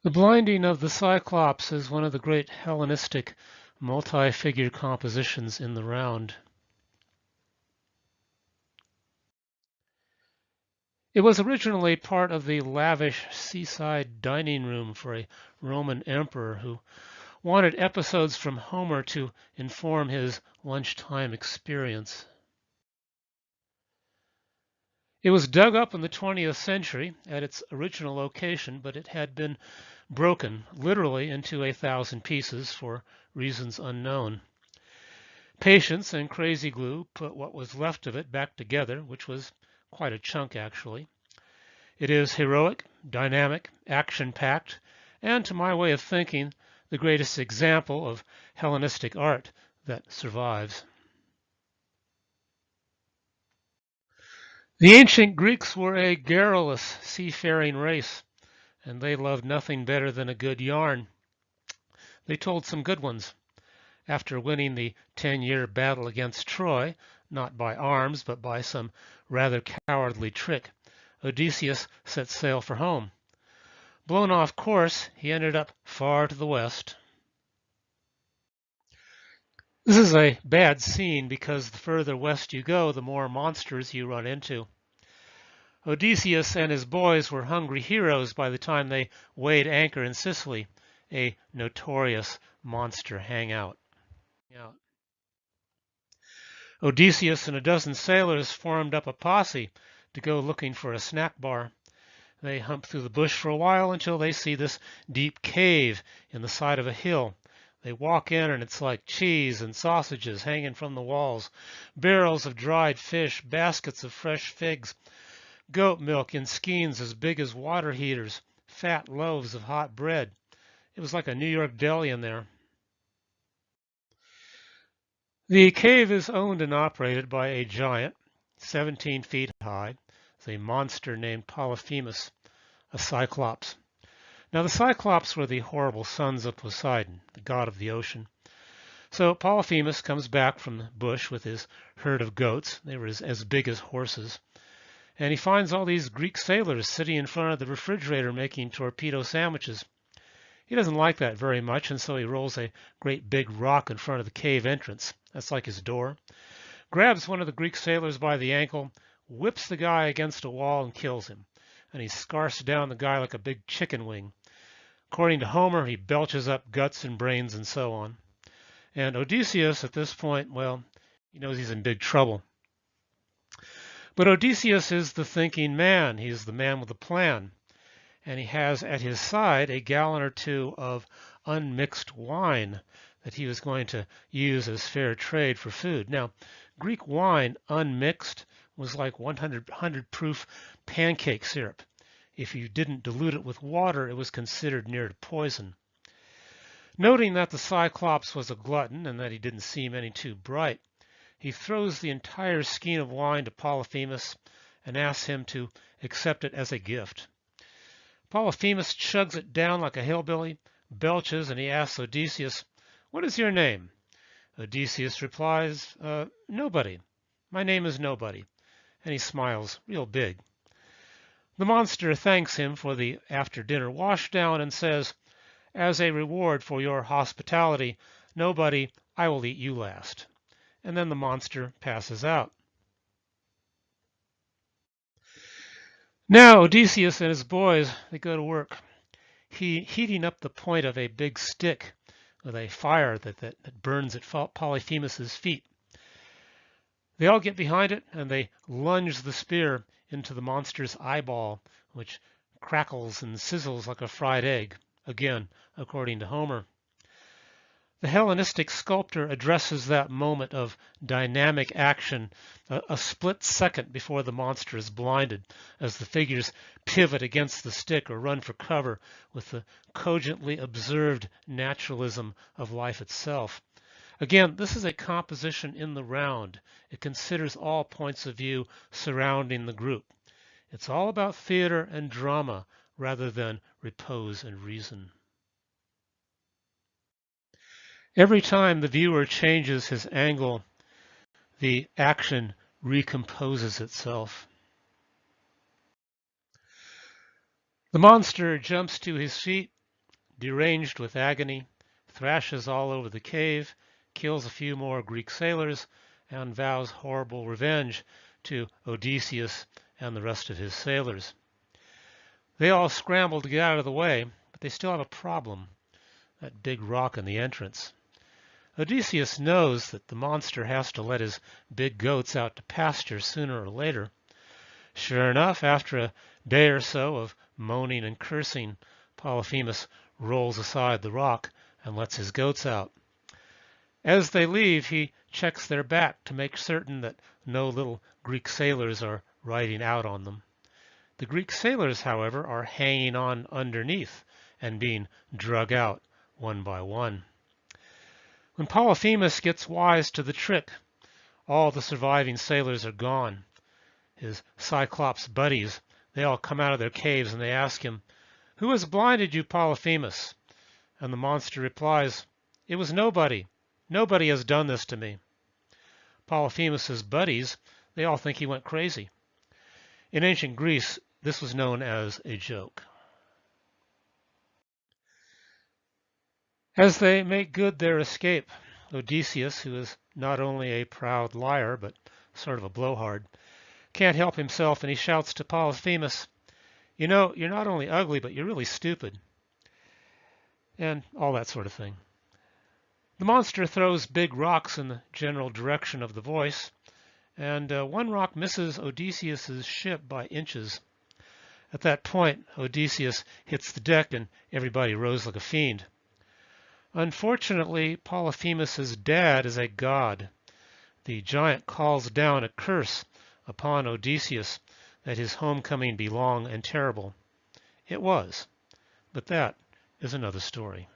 The Blinding of the Cyclops is one of the great Hellenistic multi-figure compositions in the round. It was originally part of the lavish seaside dining room for a Roman emperor who wanted episodes from Homer to inform his lunchtime experience. It was dug up in the 20th century at its original location, but it had been broken literally into 1,000 pieces for reasons unknown. Patience and crazy glue put what was left of it back together, which was quite a chunk actually. It is heroic, dynamic, action-packed, and to my way of thinking, the greatest example of Hellenistic art that survives. The ancient Greeks were a garrulous seafaring race, and they loved nothing better than a good yarn. They told some good ones. After winning the 10-year battle against Troy, not by arms but by some rather cowardly trick, Odysseus set sail for home. Blown off course, he ended up far to the west. This is a bad scene because the further west you go, the more monsters you run into. Odysseus and his boys were hungry heroes by the time they weighed anchor in Sicily, a notorious monster hangout. Odysseus and a dozen sailors formed up a posse to go looking for a snack bar. They hump through the bush for a while until they see this deep cave in the side of a hill. They walk in and it's like cheese and sausages hanging from the walls, barrels of dried fish, baskets of fresh figs, goat milk in skeins as big as water heaters, fat loaves of hot bread. It was like a New York deli in there. The cave is owned and operated by a giant, 17 feet high. It's a monster named Polyphemus, a cyclops. Now the Cyclops were the horrible sons of Poseidon, the god of the ocean. So Polyphemus comes back from the bush with his herd of goats. They were as big as horses. And he finds all these Greek sailors sitting in front of the refrigerator making torpedo sandwiches. He doesn't like that very much, and so he rolls a great big rock in front of the cave entrance. That's like his door. Grabs one of the Greek sailors by the ankle, whips the guy against a wall and kills him. And he scarfs down the guy like a big chicken wing. According to Homer, he belches up guts and brains and so on. And Odysseus, at this point, well, he knows he's in big trouble. But Odysseus is the thinking man. He's the man with a plan. And he has at his side a gallon or two of unmixed wine that he was going to use as fair trade for food. Now, Greek wine, unmixed, was like 100 proof pancake syrup. If you didn't dilute it with water, it was considered near to poison. Noting that the Cyclops was a glutton and that he didn't seem any too bright, he throws the entire skein of wine to Polyphemus and asks him to accept it as a gift. Polyphemus chugs it down like a hillbilly, belches, and he asks Odysseus, "What is your name?" Odysseus replies, "Nobody. My name is Nobody." And he smiles real big. The monster thanks him for the after-dinner washdown and says, "As a reward for your hospitality, Nobody, I will eat you last." And then the monster passes out. Now Odysseus and his boys, they go to work. Heating up the point of a big stick with a fire that burns at Polyphemus's feet. They all get behind it and they lunge the spear into the monster's eyeball, which crackles and sizzles like a fried egg, again, according to Homer. The Hellenistic sculptor addresses that moment of dynamic action a split second before the monster is blinded, as the figures pivot against the stick or run for cover with the cogently observed naturalism of life itself. Again, this is a composition in the round. It considers all points of view surrounding the group. It's all about theater and drama rather than repose and reason. Every time the viewer changes his angle, the action recomposes itself. The monster jumps to his feet, deranged with agony, thrashes all over the cave, kills a few more Greek sailors, and vows horrible revenge to Odysseus and the rest of his sailors. They all scramble to get out of the way, but they still have a problem, that big rock in the entrance. Odysseus knows that the monster has to let his big goats out to pasture sooner or later. Sure enough, after a day or so of moaning and cursing, Polyphemus rolls aside the rock and lets his goats out. As they leave, he checks their back to make certain that no little Greek sailors are riding out on them. The Greek sailors, however, are hanging on underneath and being drug out one by one. When Polyphemus gets wise to the trick, all the surviving sailors are gone. His Cyclops buddies, they all come out of their caves and they ask him, "Who has blinded you, Polyphemus?" And the monster replies, "It was nobody. Nobody has done this to me." Polyphemus's buddies, they all think he went crazy. In ancient Greece, this was known as a joke. As they make good their escape, Odysseus, who is not only a proud liar, but sort of a blowhard, can't help himself, and he shouts to Polyphemus, "You know, you're not only ugly, but you're really stupid," and all that sort of thing. The monster throws big rocks in the general direction of the voice, and one rock misses Odysseus's ship by inches. At that point, Odysseus hits the deck and everybody rows like a fiend. Unfortunately, Polyphemus's dad is a god. The giant calls down a curse upon Odysseus that his homecoming be long and terrible. It was, but that is another story.